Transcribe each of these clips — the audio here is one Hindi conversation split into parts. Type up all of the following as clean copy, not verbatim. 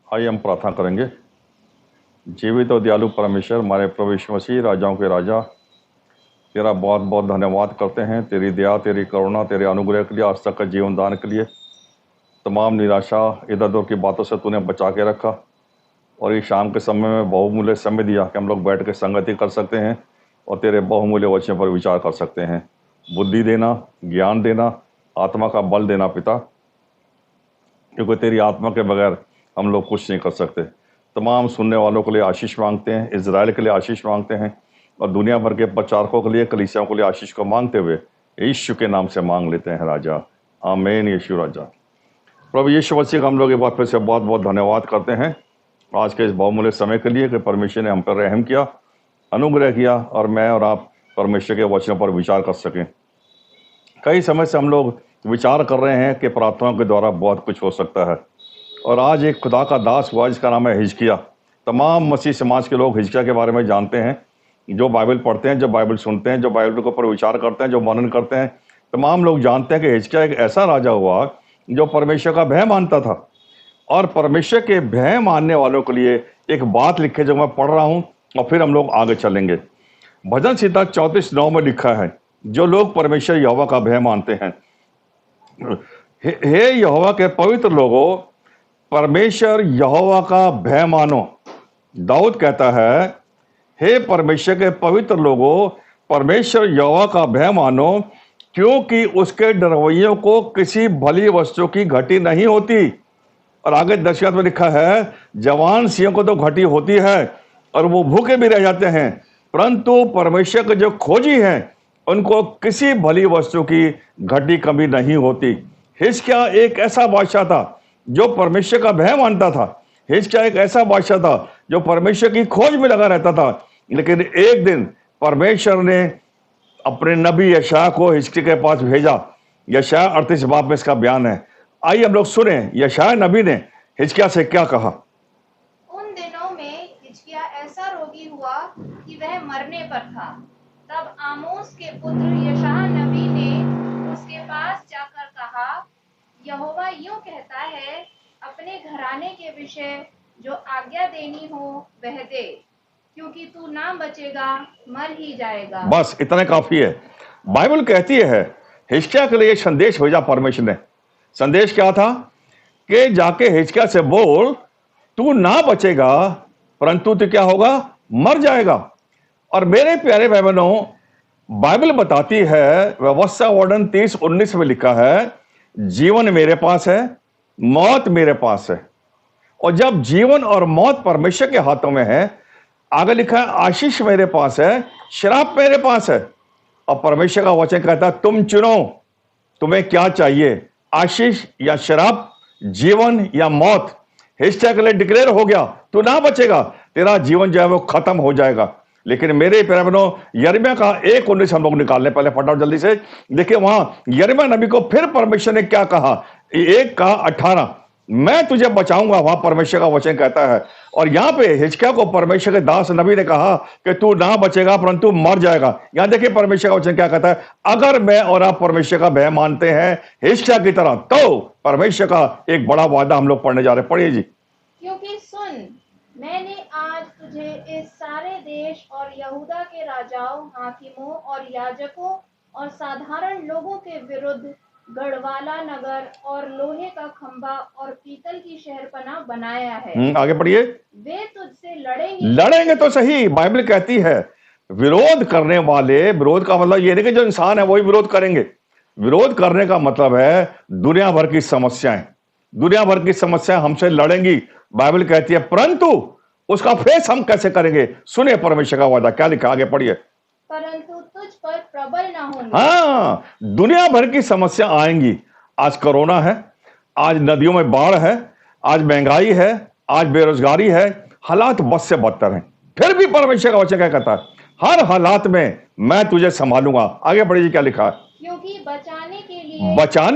आइए हम प्रार्थना करेंगे। जीवित और दयालु परमेश्वर, हमारे प्रभु यीशु मसीह, राजाओं के राजा, तेरा बहुत बहुत धन्यवाद करते हैं, तेरी दया, तेरी करुणा, तेरे अनुग्रह के लिए, आज तक का जीवन दान के लिए। तमाम निराशा, इधर उधर की बातों से तूने बचा के रखा और इस शाम के समय में बहुमूल्य समय दिया कि हम लोग बैठ के संगति कर सकते हैं और तेरे बहुमूल्य वचन पर विचार कर सकते हैं। बुद्धि देना, ज्ञान देना, आत्मा का बल देना पिता, क्योंकि तेरी आत्मा के बगैर हम लोग कुछ नहीं कर सकते। तमाम सुनने वालों के लिए आशीष मांगते हैं, इजराइल के लिए आशीष मांगते हैं और दुनिया भर के प्रचारकों के लिए, कलीसियाओं के लिए आशीष को मांगते हुए यीशु के नाम से मांग लेते हैं राजा। आमीन। यीशु राजा। प्रभु यीशु मसीह का हम लोग एक बार फिर से बहुत बहुत धन्यवाद करते हैं आज के इस बहुमूल्य समय के लिए कि परमेश्वर ने हम पर रहम किया, अनुग्रह किया और मैं और आप परमेश्वर के वचनों पर विचार कर सकें। कई समय से हम लोग विचार कर रहे हैं कि प्रार्थनाओं के द्वारा बहुत कुछ हो सकता है और आज एक खुदा का दास हुआ जिसका नाम है हिजकिया। तमाम मसीह समाज के लोग हिजकिया के बारे में जानते हैं, जो बाइबल पढ़ते हैं, जो बाइबल सुनते हैं, जो बाइबल के ऊपर विचार करते हैं, जो मनन करते हैं। तमाम लोग जानते हैं कि हिजकिया एक ऐसा राजा हुआ जो परमेश्वर का भय मानता था और परमेश्वर के भय मानने वालों के लिए एक बात लिखे जो मैं पढ़ रहा हूँ और फिर हम लोग आगे चलेंगे। भजन संहिता 34:9 में लिखा है, जो लोग परमेश्वर यहोवा का भय मानते हैं, हे यहोवा के पवित्र लोगों, परमेश्वर यहोवा का भय मानो। दाऊद कहता है, हे परमेश्वर के पवित्र लोगों, परमेश्वर यहोवा का भय मानो, क्योंकि उसके डरवैयों को किसी भली वस्तु की घटी नहीं होती। और आगे 10 में लिखा है, जवान सिंह को तो घटी होती है और वो भूखे भी रह जाते हैं, परंतु परमेश्वर के जो खोजी हैं उनको किसी भली वस्तु की घटी कभी नहीं होती। हिजकिय्याह एक ऐसा बादशाह था जो परमेश्वर का भय मानता था। हिजकिय्याह एक ऐसा बादशाह था जो परमेश्वर की खोज में लगा रहता था। लेकिन एक दिन परमेश्वर ने अपने नबी यशायाह को हिजकिय्याह के पास भेजा। यशायाह 38 बाब में इसका बयान है। आइए हम लोग सुने यशायाह नबी ने हिजकिय्याह से क्या कहा। उन दिनों में हिजकिय्याह ऐसा रोगी हुआ कि वह मरने पर था। तब आमोस के पुत्र यशायाह नबी ने उसके पास जाकर कहा, यहोवा यूं कहता है, अपने घराने के विषय जो आज्ञा देनी हो वह दे, क्योंकि तू ना बचेगा, मर ही जाएगा। बस इतना काफी है। बाइबल कहती है हिजकिय्याह के लिए संदेश भेजा परमेश्वर ने। संदेश क्या था कि जाके हिजकिय्याह से बोल, तू ना बचेगा परंतु तू क्या होगा, मर जाएगा। और मेरे प्यारे भाई बहनों, बाइबल बताती है, व्यवस्था वर्णन 30:19 में लिखा है, जीवन मेरे पास है, मौत मेरे पास है। और जब जीवन और मौत परमेश्वर के हाथों में है, आगे लिखा है, आशीष मेरे पास है, श्राप मेरे पास है। और परमेश्वर का वचन कहता है, तुम चुनो तुम्हें क्या चाहिए, आशीष या श्राप, जीवन या मौत। हिजकिय्याह के लिए डिक्लेयर हो गया, तू ना बचेगा, तेरा जीवन जो है वो खत्म हो जाएगा। लेकिन मेरे प्यारे बहनों, यिर्मयाह का 1:19 हम लोग निकालने, पहले फटाफट जल्दी से देखिए। वहां यिर्मयाह नबी को फिर परमेश्वर ने क्या कहा, 1:18, मैं तुझे बचाऊंगा, वहां परमेश्वर का वचन कहता है। और यहां पे हिजकिय्याह को परमेश्वर के दास नबी ने कहा कि तू ना बचेगा परंतु मर जाएगा। यहां देखिए परमेश्वर का वचन क्या कहता है, अगर मैं और आप परमेश्वर का भय मानते हैं हिजकिय्याह की तरह, तो परमेश्वर का एक बड़ा वादा हम लोग पढ़ने जा रहे हैं। पढ़िए जी। क्योंकि सुन, मैंने आज तुझे इस सारे देश और यहूदा के राजाओं, हाकिमों और याजकों और साधारण लोगों के विरुद्ध गढ़वाला नगर और लोहे का खंभा और पीतल की शहरपनाह बनाया है। आगे पढ़िए। वे तुझसे लड़ेंगे। लड़ेंगे तो सही, बाइबल कहती है विरोध करने वाले, विरोध का मतलब ये नहीं कि जो इंसान है वही विरोध करेंगे। विरोध करने का मतलब है दुनिया भर की समस्याएं, दुनिया भर की समस्याएं हमसे लड़ेंगी। बाइबल कहती है, परंतु उसका फेस हम कैसे करेंगे। सुने परमेश्वर का वादा क्या लिखा, आगे पढ़िए। परंतु तुझ पर प्रबल ना होंगे। हाँ, दुनिया भर की समस्या आएंगी। आज कोरोना है, आज नदियों में बाढ़ है, आज महंगाई है, आज बेरोजगारी है, हालात बद से बदतर हैं। फिर भी परमेश्वर का वचन क्या कहता है, हर हालात में मैं तुझे संभालूंगा। आगे पढ़िए क्या लिखा है, क्योंकि बचाने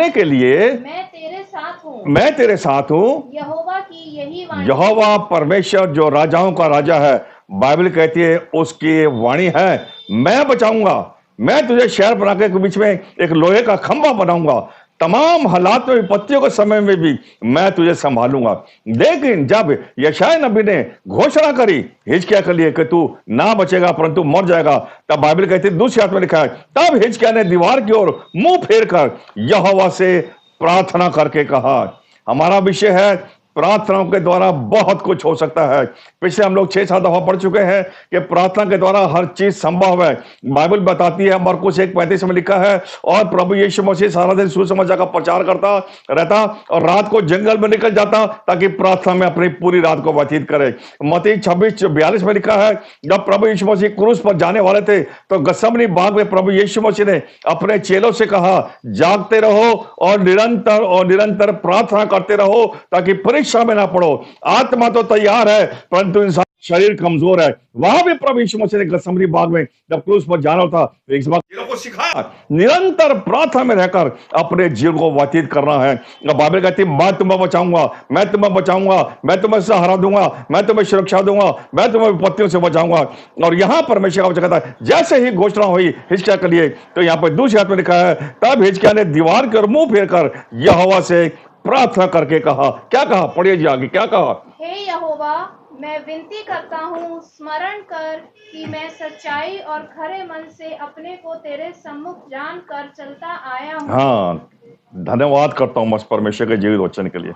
के लिए मैं तेरे साथ हूँ। मैं तेरे साथ हूँ। यहोवा की यही वाणी। यहोवा परमेश्वर जो राजाओं का राजा है, बाइबल कहती है उसकी वाणी है, मैं बचाऊंगा, मैं तुझे शहर बना के बीच में एक लोहे का खंभा बनाऊंगा, तमाम हालात में, विपत्तियों के समय में भी मैं तुझे संभालूंगा। लेकिन जब यशायाह नबी ने घोषणा करी हिजकिय्याह के लिए कि तू ना बचेगा परंतु मर जाएगा, तब बाइबल कहती है दूसरी आयत में लिखा है, तब हिजकिय्याह ने दीवार की ओर मुंह फेर कर यहोवा से प्रार्थना करके कहा। हमारा विषय है प्रार्थनाओं के द्वारा बहुत कुछ हो सकता है। पिछले हम लोग 6-7 दफा पढ़ चुके हैं कि प्रार्थना के द्वारा हर चीज संभव है। बाइबल बताती है, मरकुस 1:35 में लिखा है, और प्रभु यीशु मसीह सारा दिन सुसमाचार का प्रचार करता रहता और रात को जंगल में निकल जाता ताकि प्रार्थना में अपनी पूरी रात को व्यतीत करे। मत्ती 26:42 में लिखा है, जब प्रभु यीशु मसीह क्रूस पर जाने वाले थे तो गसमनी बाग में प्रभु यीशु मसीह ने अपने चेलों से कहा, जागते रहो और निरंतर प्रार्थना करते रहो ताकि परीक्षा में ना पड़ो। आत्मा तो तैयार है परंतु इंसान शरीर कमजोर है। वहां भी प्रभु यीशु मसीह ने गसमनी बाग में जब क्रूस पर जाना था तो इस बात को सिखाया, निरंतर प्रार्थना में रहकर अपने जीवन को व्यतीत करना है। बाइबल कहती है, मैं तुम्हें बचाऊंगा, मैं तुम्हें बचाऊंगा, मैं तुम्हें सहारा दूंगा, मैं तुम्हें सुरक्षा दूंगा, मैं तुम्हें विपत्तियों से बचाऊंगा। और यहां परमेश्वर का वचन कहता है, जैसे ही घोषणा हुई हिजकिय्याह के लिए, तो यहां पर दूसरी आयत में लिखा है, तब हिजकिय्याह ने दीवार के ओर मुंह फेर कर यहोवा से प्रार्थना करके कहा। क्या कहा? पढ़िए जी आगे क्या कहा। हे यहोवा, मैं विनती करता हूँ, स्मरण कर कि मैं सच्चाई और खरे मन से अपने को तेरे सम्मुख जान कर चलता आया हूँ। हाँ, धन्यवाद करता हूं बस परमेश्वर के जीवित वचन के लिए,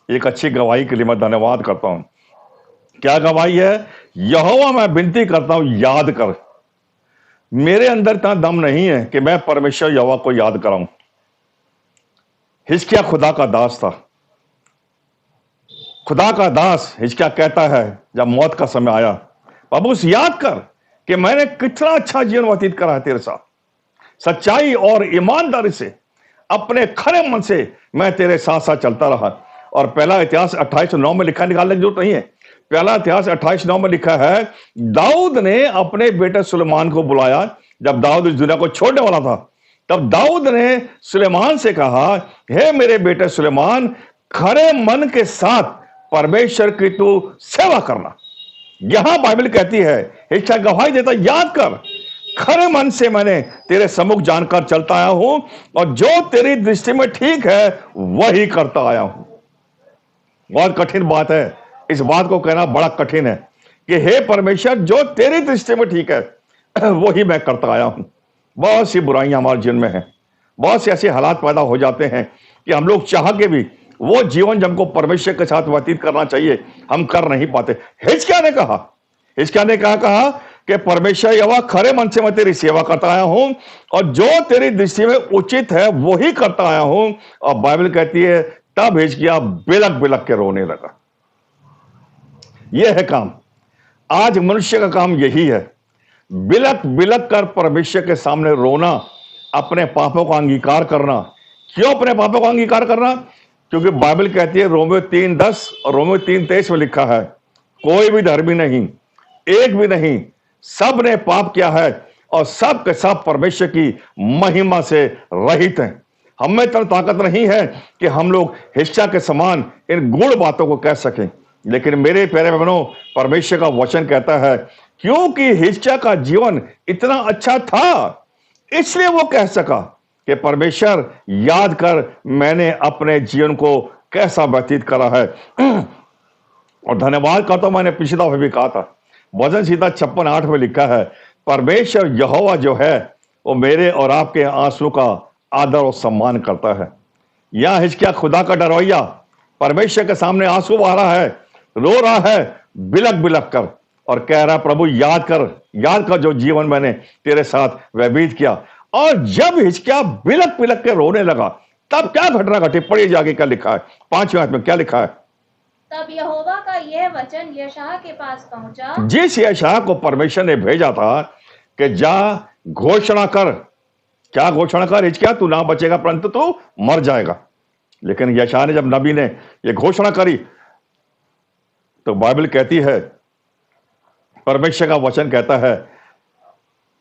एक अच्छी गवाही के लिए मैं धन्यवाद करता हूं। क्या गवाही है? यहोवा, मैं विनती करता हूं, याद कर। मेरे अंदर इतना दम नहीं है कि मैं परमेश्वर यहोवा को याद कराऊं। हिजकिय्याह खुदा का दास था। खुदा का दास हिजकिय्याह कहता है जब मौत का समय आया, बाबू याद कर कि मैंने कितना अच्छा जीवन व्यतीत करा है तेरे साथ, सच्चाई और ईमानदारी से, अपने खरे मन से मैं तेरे साथ साथ चलता रहा। और पहला इतिहास 28:9 में लिखा, निकालने की जरूरत नहीं है। पहला इतिहास 28:9 में लिखा है, दाऊद ने अपने बेटे सुलेमान को बुलाया। जब दाऊद इस दुनिया को छोड़ने वाला था तब दाऊद ने सुलेमान से कहा, हे मेरे बेटे सुलेमान, खरे मन के साथ परमेश्वर की तू सेवा करना। यहां बाइबल कहती है, हिजकिय्याह गवाही देता, याद कर, खरे मन से मैंने तेरे सम्मुख जानकर चलता आया हूं और जो तेरी दृष्टि में ठीक है वही करता आया हूं। बहुत कठिन बात है, इस बात को कहना बड़ा कठिन है कि हे परमेश्वर, जो तेरी दृष्टि में ठीक है वही मैं करता आया हूं। बहुत सी बुराइयां हमारे जीवन में हैं, बहुत से ऐसे हालात पैदा हो जाते हैं कि हम लोग चाह के भी वो जीवन जब हमको परमेश्वर के साथ व्यतीत करना चाहिए हम कर नहीं पाते। हिजकिय्याह ने कहा कि परमेश्वर यहोवा, खरे मन से मैं तेरी सेवा करता आया हूं और जो तेरी दृष्टि में उचित है वही करता आया हूं। और बाइबल कहती है, तब हिजकिय्याह बिलक बिलक के रोने लगा। यह है काम, आज मनुष्य का काम यही है, बिलक बिलक कर परमेश्वर के सामने रोना, अपने पापों का अंगीकार करना। क्यों अपने पापों का अंगीकार करना? क्योंकि बाइबल कहती है, रोमियो 3:10 और रोमियो 3:23 में लिखा है, कोई भी धर्मी नहीं, एक भी नहीं, सब ने पाप किया है और सब के सब परमेश्वर की महिमा से रहित हैं। हमें इतना ताकत नहीं है कि हम लोग हिजकिय्याह के समान इन गूढ़ बातों को कह सकें, लेकिन मेरे प्यारे बहनों, परमेश्वर का वचन कहता है, क्योंकि हिजकिय्याह का जीवन इतना अच्छा था इसलिए वो कह सका कि परमेश्वर, याद कर मैंने अपने जीवन को कैसा व्यतीत करा है। और धन्यवाद करता हूं, मैंने पिछली दफा भी कहा था, भजन संहिता 56:8 में लिखा है, परमेश्वर यहोवा जो है वो मेरे और आपके आंसू का आदर और सम्मान करता है। यहां हिजकिय्याह खुदा का डरवैया परमेश्वर के सामने आंसू बहा रहा है, रो रहा है बिलक बिलक कर और कह रहा है, प्रभु याद कर जो जीवन मैंने तेरे साथ व्यतीत किया। और जब हिजकिय्याह बिलक बिलक के रोने लगा तब क्या घटना घटी? पढ़िए जाके क्या लिखा है, 5वीं आयत में क्या लिखा है। तब यहोवा का यह वचन यशायाह के पास पहुंचा, जिस यशायाह को परमेश्वर ने भेजा था कि जा घोषणा कर। क्या घोषणा कर? हिजकिय्याह, तू ना बचेगा परंतु तू मर जाएगा। लेकिन यशायाह ने, जब नबी ने यह घोषणा करी तो बाइबल कहती है, परमेश्वर का वचन कहता है,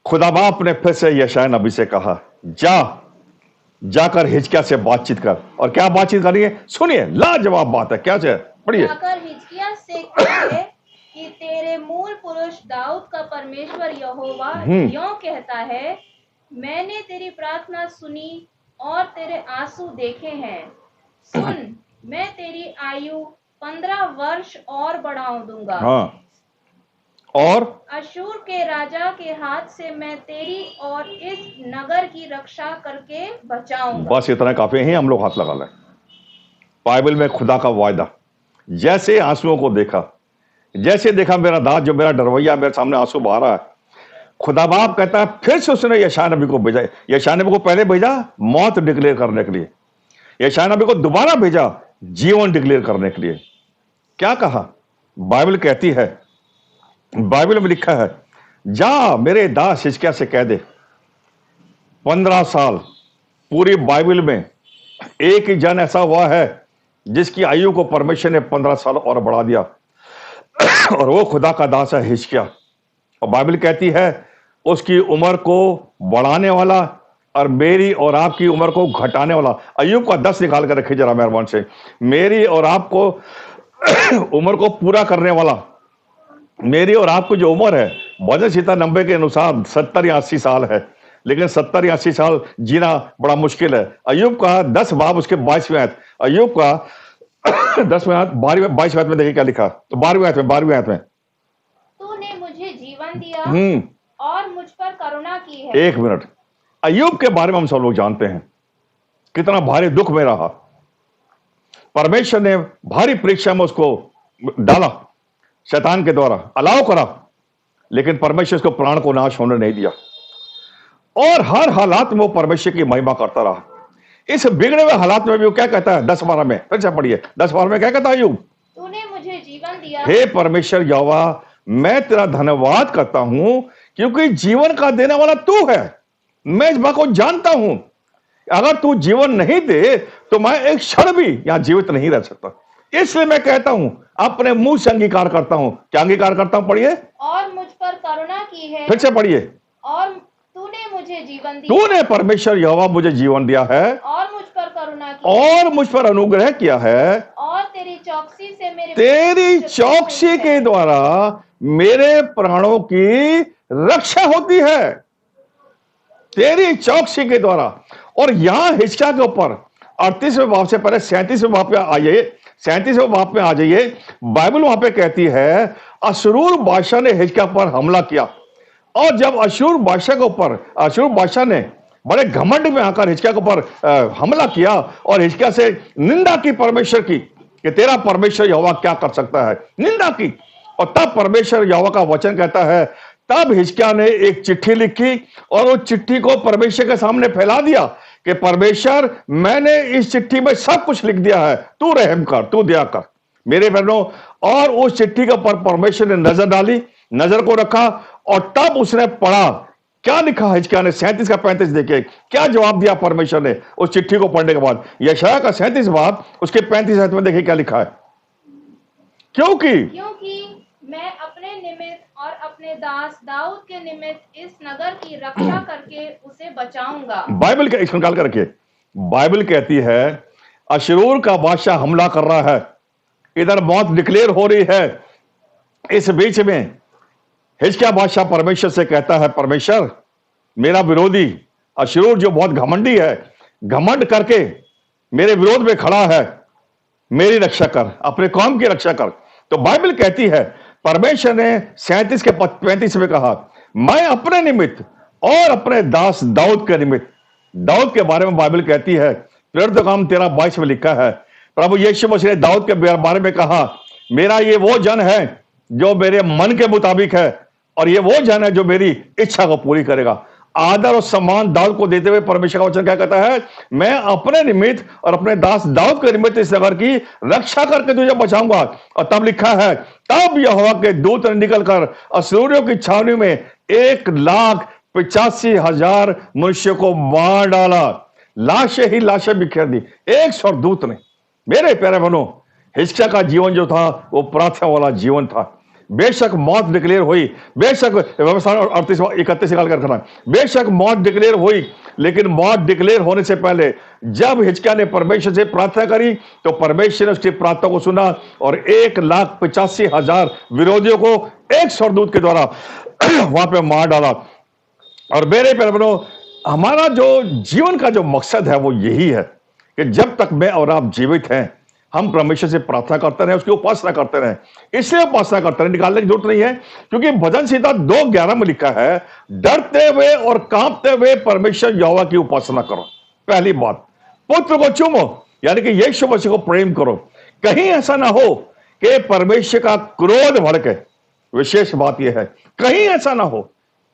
खुदा बाप ने फिर से यशायाह नबी से कहा, जाकर हिजकिय्याह से बातचीत कर। और क्या बातचीत करिए? सुनिए, लाजवाब बात है। क्या है? पढ़िए। जाकर हिजकिय्याह से कहे कि तेरे मूल पुरुष दाऊद का परमेश्वर यहोवा यूं कहता है, मैंने तेरी प्रार्थना सुनी और तेरे आंसू देखे हैं। सुन, मैं तेरी आयु 15 वर्ष और बढ़ा दूंगा। हाँ, और अशूर के राजा के हाथ से मैं तेरी और इस नगर की रक्षा करके बचाऊंगा। बस इतना काफी है, हम लोग हाथ लगा लें। बाइबल में खुदा का वायदा, जैसे आंसुओं को देखा, जैसे देखा मेरा दास जो मेरा डरवैया मेरे सामने आंसू बहा रहा है, खुदा बाप कहता है फिर से उसने यशायाह नबी को भेजा। यशायाह नबी को पहले भेजा मौत डिक्लेयर करने के लिए, यशायाह नबी को दोबारा भेजा जीवन डिक्लेयर करने के लिए। क्या कहा? बाइबल कहती है, बाइबल में लिखा है, जा मेरे दास हिजकिय्याह से कह दे। 15 साल पूरी बाइबल में एक ही जन ऐसा हुआ है जिसकी आयु को परमेश्वर ने 15 साल और बढ़ा दिया, और वो खुदा का दास है हिजकिय्याह। और बाइबल कहती है उसकी उम्र को बढ़ाने वाला और मेरी और आपकी उम्र को घटाने वाला। अय्यूब का 10 निकाल कर रखिए जरा मेहरबान से। मेरी और आपको उम्र को पूरा करने वाला, मेरी और आपकी जो उम्र है वजन सीता 90 के अनुसार 70 या 80 साल है, लेकिन 70 या 80 साल जीना बड़ा मुश्किल है। अय्यूब का 10 बाब उसके 22वें आयत, अय्यूब का 10वें आयत 22वें आयत में देखिए क्या लिखा। तो 12वें आयत में तूने मुझे जीवन दिया और मुझ पर करुणा की है। एक मिनट, अय्यूब के बारे में हम सब लोग जानते हैं कितना भारी दुख में रहा। परमेश्वर ने भारी परीक्षा में उसको डाला, शैतान के द्वारा अलाव करा, लेकिन परमेश्वर उसको प्राण को नाश होने नहीं दिया, और हर हालात में वो परमेश्वर की महिमा करता रहा। इस बिगड़े हुए हालात में भी वो क्या कहता है 10-12 में, फिर से पढ़िए 10-12 में क्या कहता है अय्यूब? तूने मुझे जीवन दिया। हे परमेश्वर यहोवा, मैं तेरा धन्यवाद करता हूं क्योंकि जीवन का देने वाला तू है। मैं इस बात को जानता हूं, अगर तू जीवन नहीं दे तो मैं एक क्षण भी यहां जीवित नहीं रह सकता। इसलिए मैं कहता हूं, अपने मुंह से अंगीकार करता हूं। क्या अंगीकार करता हूं? पढ़िए। और मुझ पर करुणा की है। फिर से पढ़िए। और तूने मुझे जीवन दिया। तूने परमेश्वर यहोवा मुझे जीवन दिया है और मुझ पर करुणा की और मुझ पर अनुग्रह किया है, और तेरी चौकसी से मेरे तेरी चौकसी के द्वारा मेरे प्राणों की रक्षा होती है, तेरी चौकसी के द्वारा। और यहां हिजकिय्याह के ऊपर 38वें बाब से पहले 37वें बाब पे आ जाइए, 37वें बाब में आ जाइए। बाइबल वहां पे कहती है अशूर बादशाह ने हिजकिय्याह पर हमला किया, और जब अशूर बादशाह के ऊपर अशूर बादशाह ने बड़े घमंड में आकर हिजकिय्याह के ऊपर हमला किया और हिजकिय्याह से निंदा की परमेश्वर की कि तेरा परमेश्वर यहोवा क्या कर सकता है, निंदा की। और तब परमेश्वर यहोवा का वचन कहता है, तब हिजकिय्याह ने एक चिट्ठी लिखी और उस चिट्ठी को परमेश्वर के सामने फैला दिया कि परमेश्वर, मैंने इस चिट्ठी में सब कुछ लिख दिया है, तू रहम कर, तू दया कर मेरे बहनों। और उस चिट्ठी के ऊपर परमेश्वर ने नजर डाली, नजर को रखा, और तब उसने पढ़ा क्या लिखा हिजकिय्याह ने। 37 का 35 देखिए क्या जवाब दिया परमेश्वर ने उस चिट्ठी को पढ़ने के बाद। यशायाह का 37 बाब उसके 35 आयत में देखिए क्या लिखा है। क्योंकि मैं अपने निमित्त और अपने दास दाऊद के निमित्त इस नगर की रक्षा करके उसे बचाऊंगा। बाइबल का इसको निकाल कर रखिए। बाइबल कहती है अशूर का बादशाह हमला कर रहा है, इधर मौत डिक्लेयर हो रही है। इस बीच में हिजकिय्याह बादशाह परमेश्वर से कहता है, परमेश्वर, मेरा विरोधी अशूर जो बहुत घमंडी है, घमंड करके मेरे विरोध में खड़ा है, मेरी रक्षा कर, अपने कौम की रक्षा कर। तो बाइबल कहती है परमेश्वर ने 37 के 35 में कहा, मैं अपने निमित्त और अपने दास दाऊद के निमित्त। दाऊद के बारे में बाइबल कहती है प्रेरित काम 13:22 में लिखा है, प्रभु यीशु मसीह ने दाऊद के बारे में कहा, मेरा ये वो जन है जो मेरे मन के मुताबिक है, और ये वो जन है जो मेरी इच्छा को पूरी करेगा। आदर और सम्मान दाऊद को देते हुए परमेश्वर का वचन क्या कहता है, मैं अपने निमित्त और अपने दास दाऊद के निमित्त इस नगर की रक्षा करके तुझे बचाऊंगा। और तब लिखा है, तब यहोवा के दूत ने निकलकर अश्शूरियों की छावनी में 1,85,000 मनुष्यों को मार डाला। लाशें ही लाशें बिखेर दी एक स्वर्गदूत ने। मेरे प्यारे बहनों, हिजकिय्याह का जीवन जो था वो प्रार्थना वाला जीवन था। बेशक मौत डिक्लेयर हुई, बेशक व्यवस्था 38-31 निकाल कर रखना, बेशक मौत डिक्लेयर हुई, लेकिन मौत डिक्लेयर होने से पहले जब हिजकिय्याह ने परमेश्वर से प्रार्थना करी तो परमेश्वर ने उसकी प्रार्थना को सुना और 1,85,000 विरोधियों को एक स्वर्गदूत के द्वारा वहां पे मार डाला। और मेरे प्यारे बहनों, हमारा जो जीवन का जो मकसद है वो यही है कि जब तक मैं और आप जीवित हैं, हम परमेश्वर से प्रार्थना करते रहें, उसकी उपासना करते रहें। इसलिए उपासना करते रहें, निकालने की जरूरत नहीं है, क्योंकि भजन संहिता 2:11 में लिखा है, डरते हुए और कांपते हुए परमेश्वर यहोवा की उपासना करो। पहली बात, पुत्र को चूमो, यानी कि यीशु मसीह को प्रेम करो। कहीं ऐसा ना हो कि परमेश्वर का क्रोध भड़के। विशेष बात यह है, कहीं ऐसा ना हो।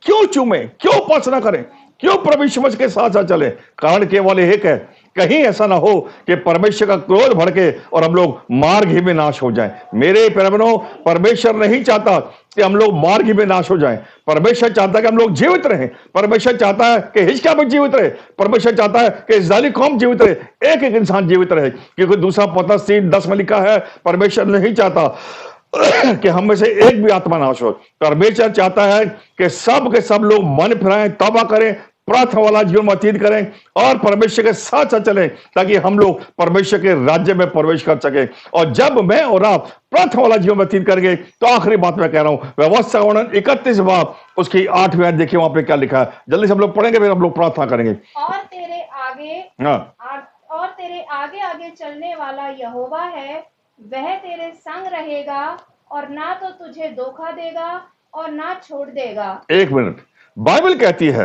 क्यों चूमे, क्यों उपासना करें, क्यों परमेश्वर के साथ साथ चले? कारण केवल एक है, कहीं ऐसा ना हो कि परमेश्वर का क्रोध भड़के और हम लोग मार्ग ही में नाश हो जाएं। मेरे प्यारों, परमेश्वर नहीं चाहता कि हम लोग मार्ग ही में नाश हो जाएं। परमेश्वर चाहता है कि हम लोग जीवित रहें। परमेश्वर चाहता है कि हिजकिय्याह भी जीवित रहे। परमेश्वर चाहता है कि इस्राएली कौम जीवित रहे, एक एक इंसान जीवित रहे, क्योंकि दूसरा पतरस 3:10 में लिखा है, परमेश्वर नहीं चाहता कि हम में से एक भी आत्मा नाश हो। परमेश्वर चाहता है कि सब के सब लोग मन फिराएं, तौबा करें, प्रार्थना वाला जीवन व्यतीत करें और परमेश्वर के साथ साथ चलें, ताकि हम लोग परमेश्वर के राज्य में प्रवेश कर सके। और जब मैं और आप प्रार्थना वाला जीवन व्यतीत करेंगे, तो आखिरी बात मैं कह रहा हूं, व्यवस्था का वर्णन 31 बाब उसकी 8वीं आयत देखिए, वहां पे क्या लिखा है। जल्दी से हम लोग पढ़ेंगे, फिर हम लोग प्रार्थना करेंगे। और तेरे आगे और तेरे आगे आगे चलने वाला यहोवा है, वह तेरे संग रहेगा और ना तो तुझे धोखा देगा और ना छोड़ देगा। एक मिनट, बाइबल कहती है,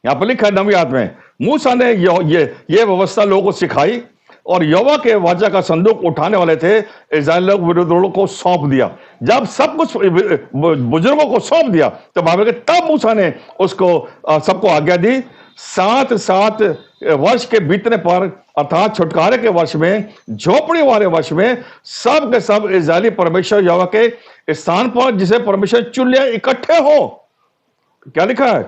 यहां पर लिखा है 9वीं आयत में, मूसा ने ये व्यवस्था लोगों को सिखाई और यहोवा के वाचा का संदूक उठाने वाले थे इस्राएल लोग विरोधियों को सौंप दिया। जब सब कुछ बुजुर्गों को सौंप दिया, तो बाइबल के तब मूसा ने उसको सबको आज्ञा दी। 7 वर्ष के बीतने पर, अर्थात छुटकारे के वर्ष में, झोपड़ी वाले वर्ष में, सब के सब इस्राएली परमेश्वर यहोवा के स्थान पर जिसे परमेश्वर चुन लिया इकट्ठे हो। क्या लिखा है?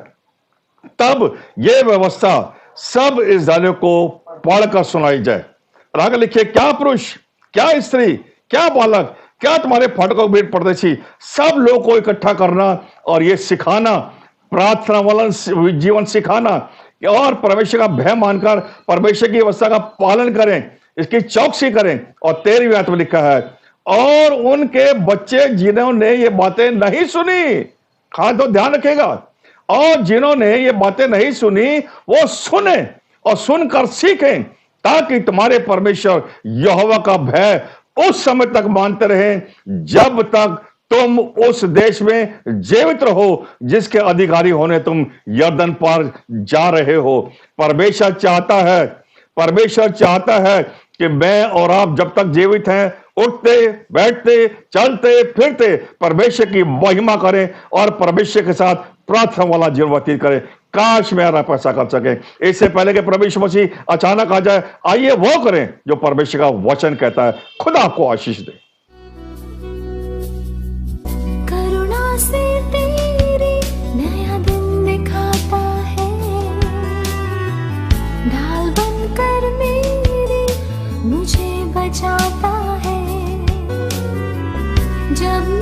तब यह व्यवस्था सब इस्राएलियों को पढ़कर सुनाई जाए। और आगे लिखिए, क्या पुरुष, क्या स्त्री, क्या बालक, क्या तुम्हारे फाटकों में परदेशी, सब लोगों को इकट्ठा करना और यह सिखाना, प्रार्थना वाला जीवन सिखाना और परमेश्वर का भय मानकर परमेश्वर की व्यवस्था का पालन करें, इसकी चौकसी करें। और 13वीं आयत में लिखा है, और उनके बच्चे जिन्होंने ये बातें नहीं सुनी, खास तो ध्यान रखेगा, और जिन्होंने ये बातें नहीं सुनी वो सुने और सुनकर सीखें, ताकि तुम्हारे परमेश्वर यहोवा का भय उस समय तक मानते रहें जब तक तुम उस देश में जीवित रहो जिसके अधिकारी होने तुम यरदन पार जा रहे हो। परमेश्वर चाहता है कि मैं और आप जब तक जीवित हैं, उठते बैठते चलते फिरते परमेश्वर की महिमा करें और परमेश्वर के साथ प्रार्थना वाला जीवन व्यतीत करें। काश मैं आप ऐसा कर सके। इससे पहले कि परमेश्वर मसीह अचानक आ जाए, आइए वो करें जो परमेश्वर का वचन कहता है। खुदा आपको आशीष दे। करुणा से तेरी नया दिन दिखाता है, ढाल बनकर मेरी मुझे बचाता है। जब